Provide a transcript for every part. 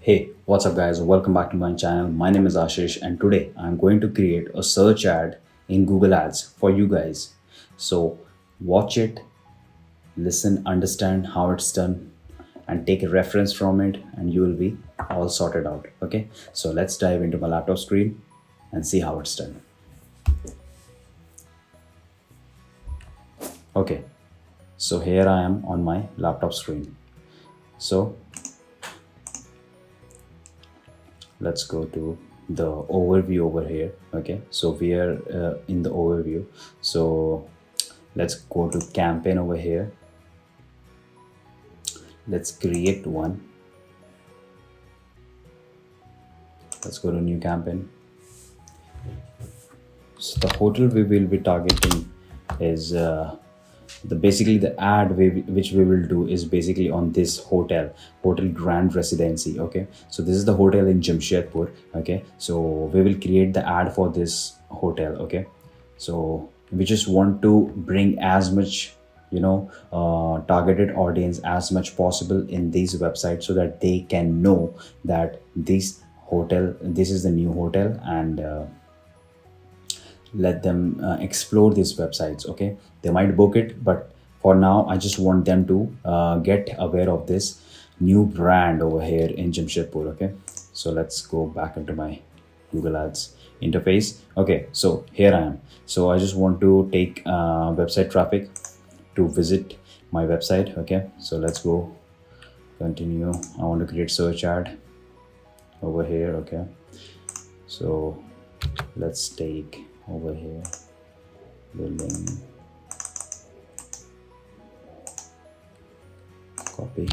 Hey, what's up, guys? Welcome back to my channel. My name is Ashish, and today I'm going to create a search ad in Google Ads for you guys. So, watch it, listen, understand how it's done, and take a reference from it, and you will be all sorted out. Okay, so let's dive into my laptop screen and see how it's done. Okay, so here I am on my laptop screen. So, let's go to the overview over here. Okay, so we are in the overview. So let's go to campaign over here. Let's create one. Let's go to new campaign. So the hotel we will be targeting is the basically the ad which we will do is basically on this hotel Grand Residency. Okay, so this is the hotel in Jamshedpur. Okay, so we will create the ad for this hotel. Okay, so we just want to bring as much targeted audience as much possible in these websites so that they can know that this is the new hotel, and let them explore these websites. Okay, they might book it, but for now I just want them to get aware of this new brand over here in Jamshedpur. Okay, so let's go back into my Google Ads interface. Okay, so here I am. So I just want to take website traffic to visit my website. Okay, so let's go continue. I want to create search ad over here. Okay, so let's take over here building, copy,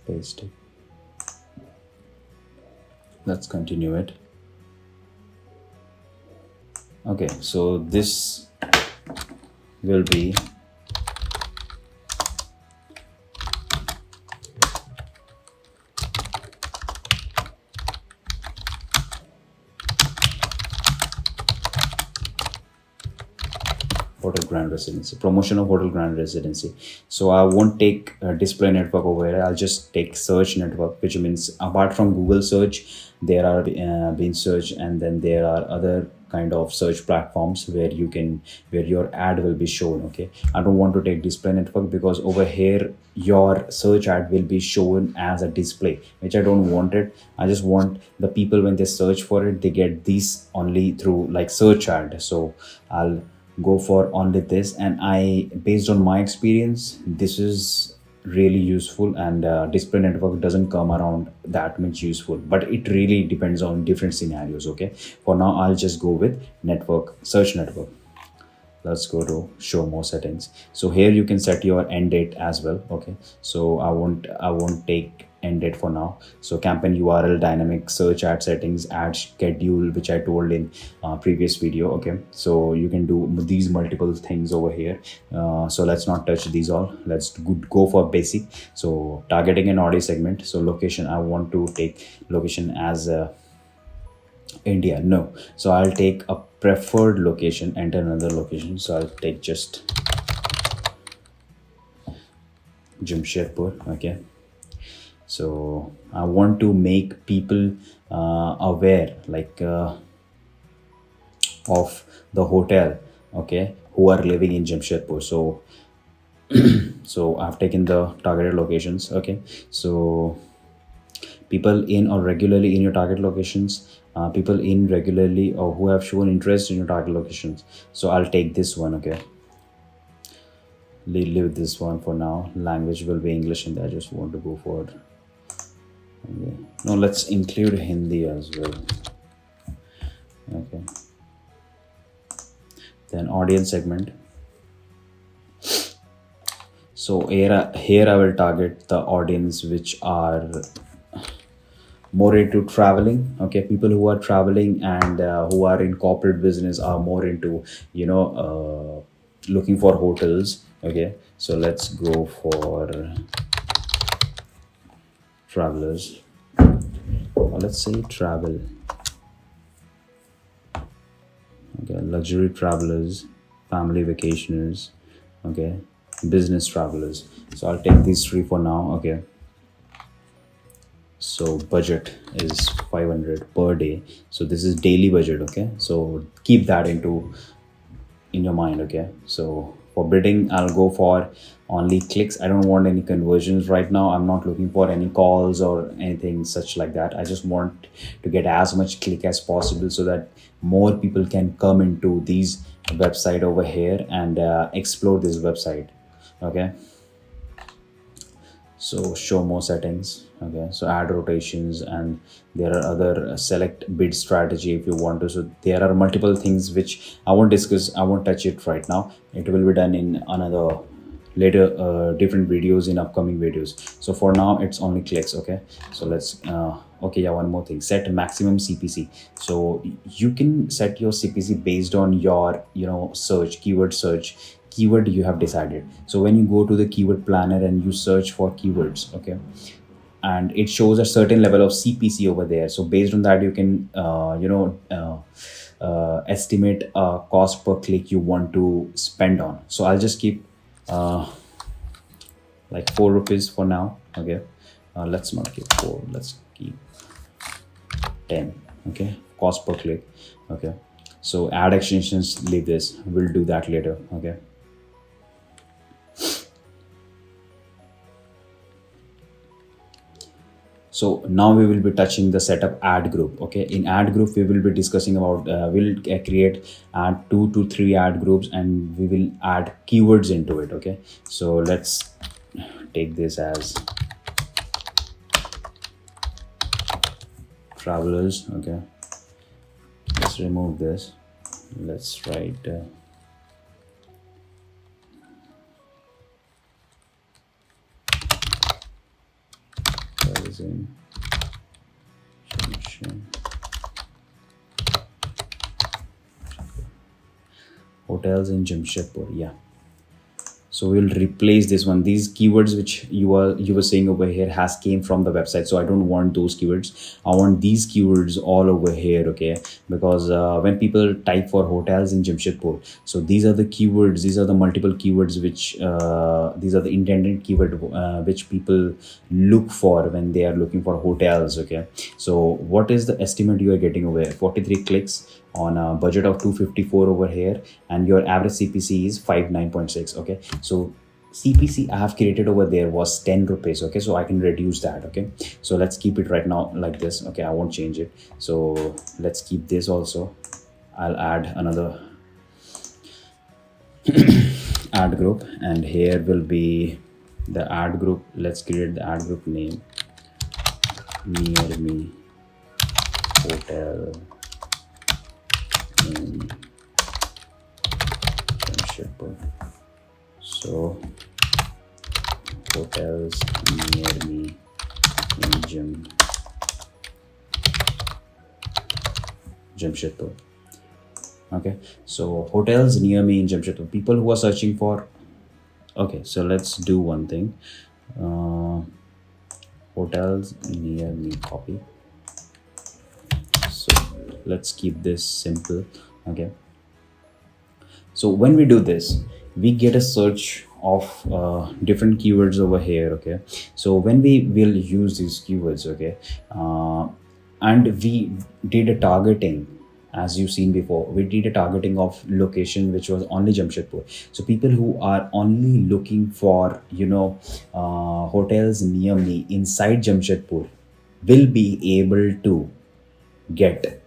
paste it. Let's continue it. Okay, so this will be Hotel Grand Residency, promotion of Hotel Grand Residency. So I won't take display network over here. I'll just take search network, which means apart from Google search, there are being search, and then there are other kind of search platforms where your ad will be shown. Okay, I don't want to take display network because over here your search ad will be shown as a display, which I don't want it. I just want the people, when they search for it, they get these only through like search ad. So I'll go for only this, and I, based on my experience, this is really useful, and display network doesn't come around that much useful, but it really depends on different scenarios. Okay, for now I'll just go with network, search network. Let's go to show more settings. So here you can set your end date as well. Okay, so I won't take end date for now. So campaign URL, dynamic search ad settings, ad schedule, which I told in previous video. Okay, so you can do these multiple things over here. So let's not touch these all. Let's go for basic. So targeting an audience segment. So location, I want to take location as India. No, so I'll take a preferred location, enter another location. So I'll take just Jamshedpur. Okay, so I want to make people aware, like of the hotel. Okay, who are living in Jamshedpur. So I've taken the targeted locations. Okay, so people in or regularly in your target locations, people in regularly or who have shown interest in your target locations. So I'll take this one. Okay, leave this one for now. Language will be English, and I just want to go for it. Okay. No, let's include Hindi as well. Okay, then audience segment. So here I will target the audience which are more into traveling. Okay, people who are traveling and who are in corporate business are more into looking for hotels. Okay, so let's go for travelers, or let's say travel. Okay, luxury travelers, family vacationers. Okay, business travelers. So I'll take these three for now. Okay, so budget is 500 per day. So this is daily budget. Okay, so keep that into in your mind. Okay, so for bidding I'll go for only clicks. I don't want any conversions right now. I'm not looking for any calls or anything such like that. I just want to get as much click as possible so that more people can come into these website over here and explore this website. Okay, so show more settings. Okay, so add rotations, and there are other select bid strategy if you want to. So there are multiple things which I won't discuss. I won't touch it right now. It will be done in another later different videos in upcoming videos. So for now it's only clicks. Okay, so let's okay, yeah, one more thing, set maximum CPC. So you can set your CPC based on your search, keyword search, keyword you have decided. So when you go to the keyword planner and you search for keywords, okay, and it shows a certain level of CPC over there. So based on that you can estimate a cost per click you want to spend on. So I'll just keep like 4 rupees for now. Okay, let's not keep 4, let's keep 10. Okay, cost per click. Okay, so add extensions, leave this, we'll do that later. Okay, so now we will be touching the setup ad group. Okay, in ad group we will be discussing about we'll create add 2 to 3 ad groups and we will add keywords into it. Okay, so let's take this as travelers. Okay, let's remove this. Let's write tourism, hotels in Jamshedpur. Yeah, so we'll replace this one. These keywords which you were saying over here has came from the website, so I don't want those keywords. I want these keywords all over here. Okay, because when people type for hotels in Jamshedpur, so these are the keywords, these are the multiple keywords which these are the intended keyword which people look for when they are looking for hotels. Okay, so what is the estimate you are getting over here? 43 clicks on a budget of 254 over here, and your average CPC is 59.6. Okay, so CPC I have created over there was 10 rupees. Okay, so I can reduce that. Okay, so let's keep it right now like this. Okay, I won't change it. So let's keep this also. I'll add another ad group, and here will be the ad group. Let's create the ad group name, near me hotel in Jamshedpur. So hotels near me in Jamshedpur. Okay, so hotels near me in Jamshedpur, people who are searching for. Okay, so let's do one thing. Hotels near me, copy. So let's keep this simple. Okay, so when we do this we get a search of different keywords over here. Okay, so when we will use these keywords, okay, and we did a targeting, as you've seen before, we did a targeting of location which was only Jamshedpur. So people who are only looking for hotels near me inside Jamshedpur will be able to get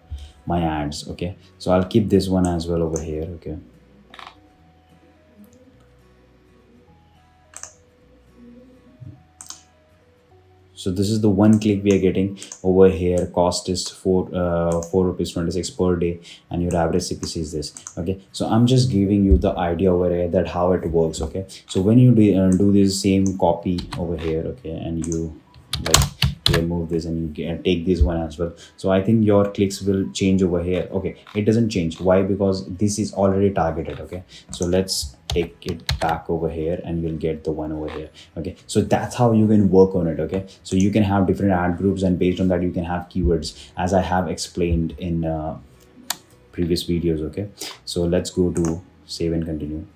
my ads. Okay, so I'll keep this one as well over here. Okay, so this is the one click we are getting over here. Cost is 4 rupees 26 per day, and your average CPC is this. Okay, so I'm just giving you the idea over here that how it works. Okay, so when you do this same copy over here, okay, and you like remove this and you take this one as well, so I think your clicks will change over here. Okay, it doesn't change. Why? Because this is already targeted. Okay, so let's take it back over here and you'll get the one over here. Okay, so that's how you can work on it. Okay, so you can have different ad groups, and based on that you can have keywords, as I have explained in previous videos. Okay, so let's go to save and continue.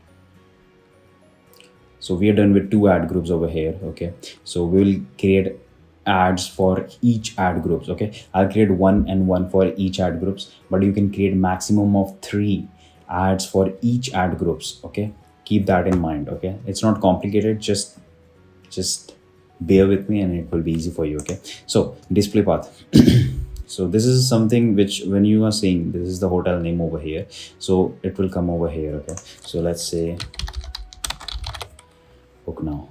So we are done with two ad groups over here. Okay, so we will create ads for each ad groups. Okay, I'll create one and one for each ad groups, but you can create maximum of 3 ads for each ad groups. Okay, keep that in mind. Okay, it's not complicated, just bear with me and it will be easy for you. Okay, so display path. So this is something which when you are seeing, this is the hotel name over here, so it will come over here. Okay, so let's say book now.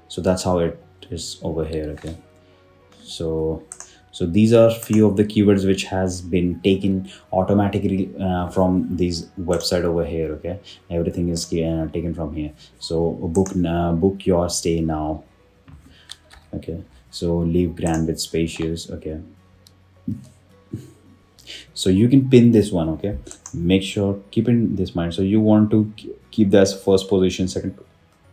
So that's how it is over here. Okay, so these are few of the keywords which has been taken automatically from this website over here. Okay, everything is taken from here. So book your stay now. Okay, so leave grand with spacious. Okay, so you can pin this one. Okay, make sure keep in this mind. So you want to keep this first position, second,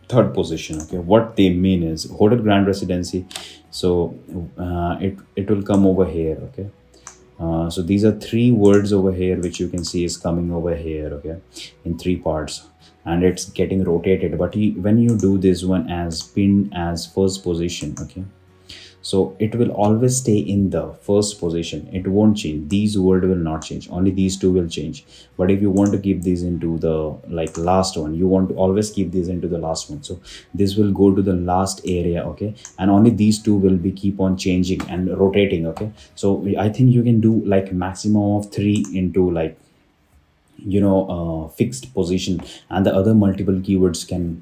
third position. Okay, what they mean is hotel grand residency. So it will come over here. Okay, so these are 3 words over here which you can see is coming over here. Okay, in 3 parts, and it's getting rotated, but when you do this one as pin as first position. Okay, so it will always stay in the first position, it won't change. These word will not change, only these 2 will change. But if you want to keep these into the like last one, you want to always keep these into the last one, so this will go to the last area. Okay, and only these 2 will be keep on changing and rotating. Okay, so I think you can do like maximum of 3 into like fixed position, and the other multiple keywords can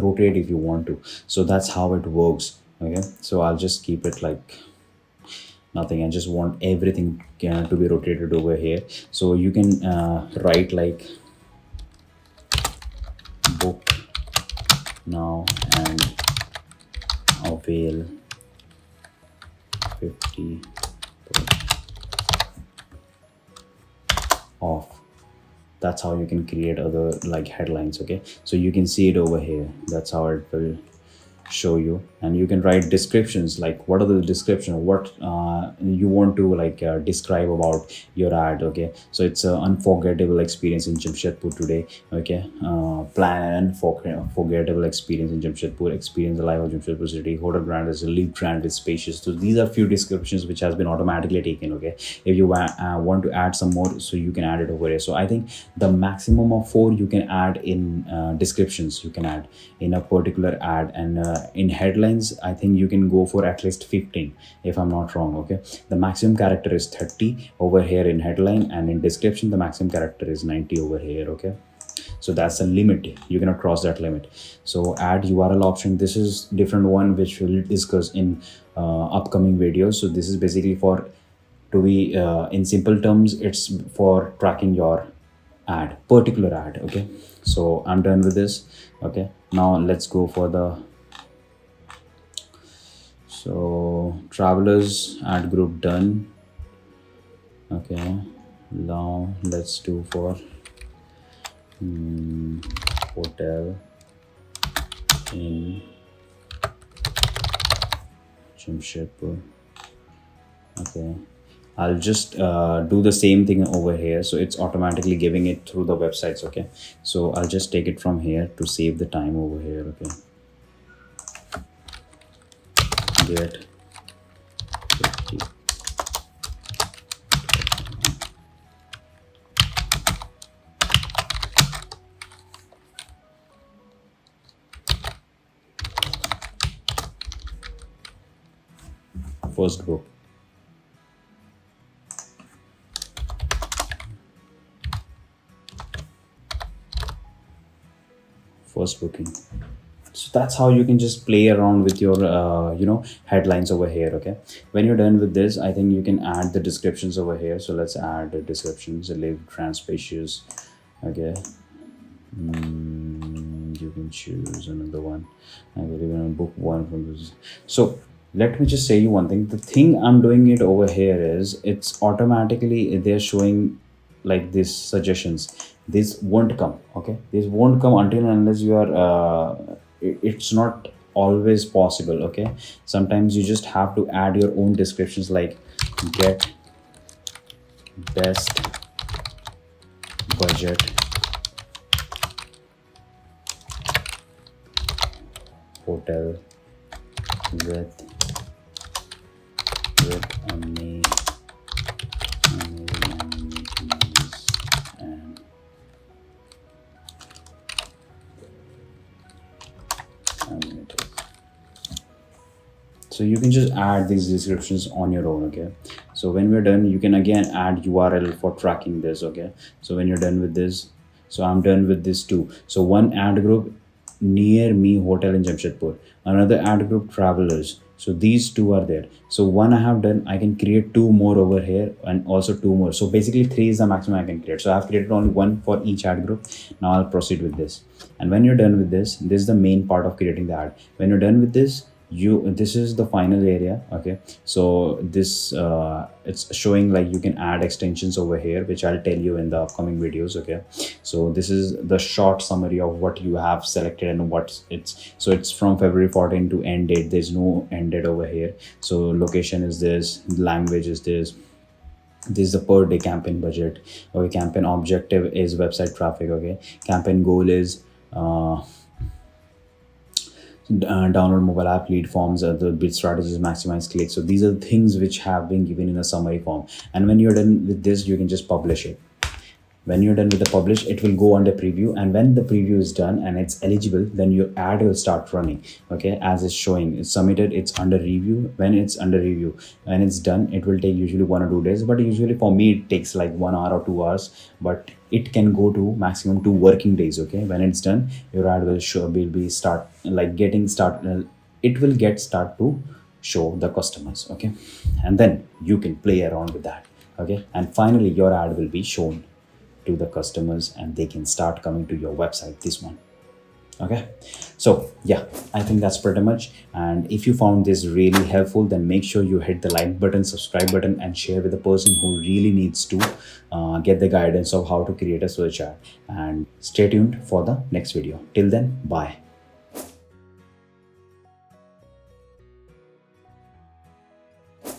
rotate if you want to. So that's how it works. Okay, so I'll just keep it like nothing. I just want everything to be rotated over here. So you can write like book now and avail 50 off. That's how you can create other like headlines. Okay, so you can see it over here. That's how it will show you, and you can write descriptions like what are the description, what you want to like describe about your ad. Okay, so it's an unforgettable experience in Jamshedpur today. Okay, plan an unforgettable experience in Jamshedpur, experience the life of Jamshedpur city. Hotel grand is a lead grand with spacious. So these are few descriptions which has been automatically taken. Okay, if you want to add some more, so you can add it over here. So I think the maximum of 4 you can add in descriptions, you can add in a particular ad, and in headlines I think you can go for at least 15 if I'm not wrong. Okay, the maximum character is 30 over here in headline, and in description the maximum character is 90 over here. Okay, so that's a limit, you cannot cross that limit. So add URL option, this is different one which we'll discuss in upcoming videos. So this is basically for to be in simple terms, it's for tracking your particular ad. Okay, so I'm done with this. Okay, now let's go for the travelers ad group done. Okay, now let's do for hotel in Jamshedpur. Okay, I'll just do the same thing over here, so it's automatically giving it through the websites. Okay, so I'll just take it from here to save the time over here. Okay, get 50. First group. First booking. So that's how you can just play around with your headlines over here. Okay, when you're done with this, I think you can add the descriptions over here. So let's add the descriptions. Live transspacious. Okay, you can choose another one. I will even book one from this. So let me just say you one thing. The thing I'm doing it over here is it's automatically they're showing like these suggestions. This won't come. Okay, this won't come until and unless you are it's not always possible. Okay, sometimes you just have to add your own descriptions like get best budget hotel with amazing amenities and amenities. So you can just add these descriptions on your own. Okay, so when we're done, you can again add URL for tracking this. Okay, so when you're done with this, so I'm done with this too. So one ad group, near me hotel in Jamshedpur, another ad group, travelers. So these two are there. So one I have done, I can create two more over here and also two more. So basically three is the maximum I can create. So I've created only one for each ad group. Now I'll proceed with this. And when you're done with this is the main part of creating the ad. When you're done with this, this is the final area. Okay, so this it's showing like you can add extensions over here, which I'll tell you in the upcoming videos. Okay, so this is the short summary of what you have selected and what it's. So it's from February 14 to end date. There's no end date over here. So location is this, language is this is the per day campaign budget. Okay, campaign objective is website traffic. Okay, campaign goal is download mobile app, lead forms, the bid strategies, maximize clicks. So these are the things which have been given in a summary form. And when you're done with this, you can just publish it. When you're done with the publish, it will go under preview, and when the preview is done and it's eligible, then your ad will start running. Okay, as it's showing, it's submitted, it's under review. When it's under review, when it's done, it will take usually 1 or 2 days, but usually for me it takes like 1 hour or 2 hours, but it can go to maximum 2 working days. Okay, when it's done, your ad will be start like getting start it will get start to show the customers. Okay, and then you can play around with that. Okay, and finally your ad will be shown to the customers and they can start coming to your website, this one. Okay, so yeah, I think that's pretty much. And if you found this really helpful, then make sure you hit the like button, subscribe button, and share with the person who really needs to get the guidance of how to create a search ad. And stay tuned for the next video. Till then, bye.